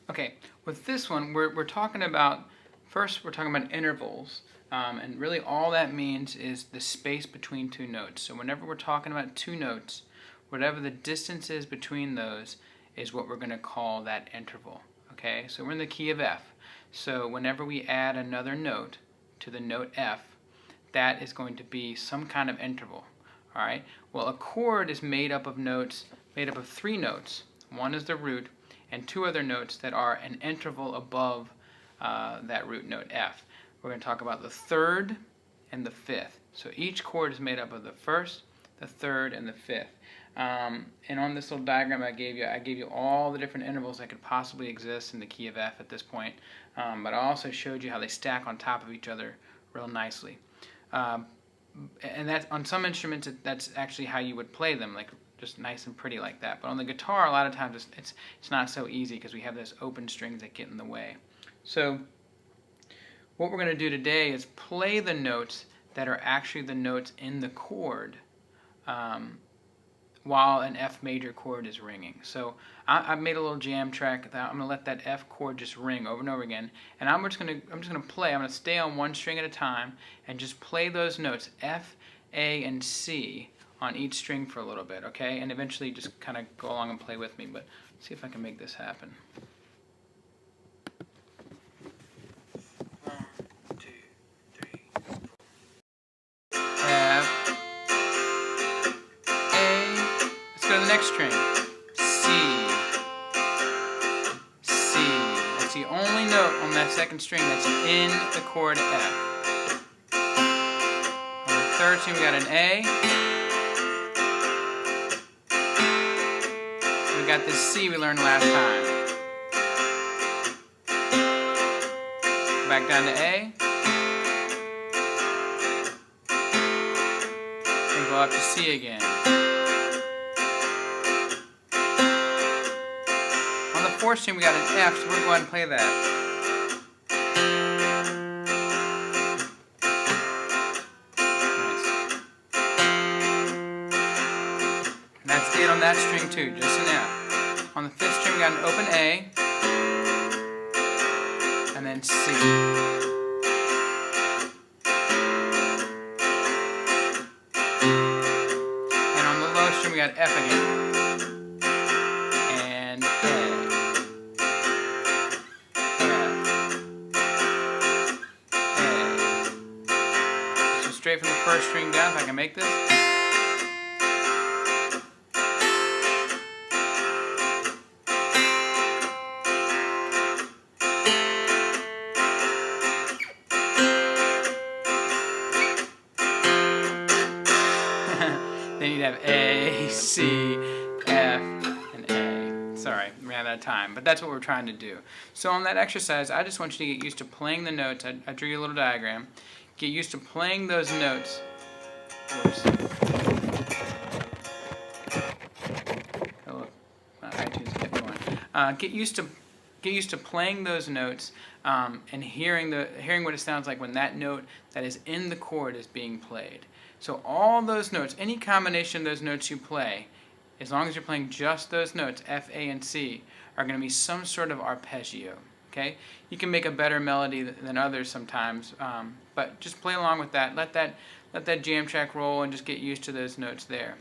Okay, with this one, we're talking about, first we're talking about intervals, and really all that means is the space between two notes. So whenever we're talking about two notes, whatever the distance is between those is what we're going to call that interval. Okay, so we're in the key of F. So whenever we add another note to the note F, that is going to be some kind of interval. All right, well, a chord is made up of three notes. One is the root, and two other notes that are an interval above that root note F. We're going to talk about the third and the fifth. So each chord is made up of the first, the third, and the fifth. And on this little diagram I gave you all the different intervals that could possibly exist in the key of F at this point. But I also showed you how they stack on top of each other real nicely. And that's, on some instruments, that's actually how you would play them, like just nice and pretty like that. But on the guitar, a lot of times it's not so easy because we have those open strings that get in the way. So what we're going to do today is play the notes that are actually the notes in the chord while an F major chord is ringing. So I've made a little jam track that I'm going to let that F chord just ring over and over again, and I'm just going to play. I'm going to stay on one string at a time and just play those notes F, A, and C on each string for a little bit, okay? And eventually just kind of go along and play with me, but see if I can make this happen. 1, 2, 3, 4. F, A, let's go to the next string. C, C. That's the only note on that second string that's in the chord F. On the third string we got an A. We got this C we learned last time. Back down to A. And go up to C again. On the fourth string we got an F, so we're going to go ahead and play that. That's it on that string too, just an F. On the fifth string we got an open A, and then C. And on the low string we got F again, and A, F, A. So straight from the first string down, if I can make this. Then you'd have A, C, F, and A. Sorry, ran out of time, but that's what we're trying to do. So on that exercise, I just want you to get used to playing the notes. I drew you a little diagram. Get used to playing those notes. Whoops. Oh, iTunes kept going. Get used to playing those notes and hearing what it sounds like when that note that is in the chord is being played. So all those notes, any combination of those notes you play, as long as you're playing just those notes, F, A, and C, are going to be some sort of arpeggio. Okay? You can make a better melody than others sometimes, but just play along with that. Let that jam track roll and just get used to those notes there.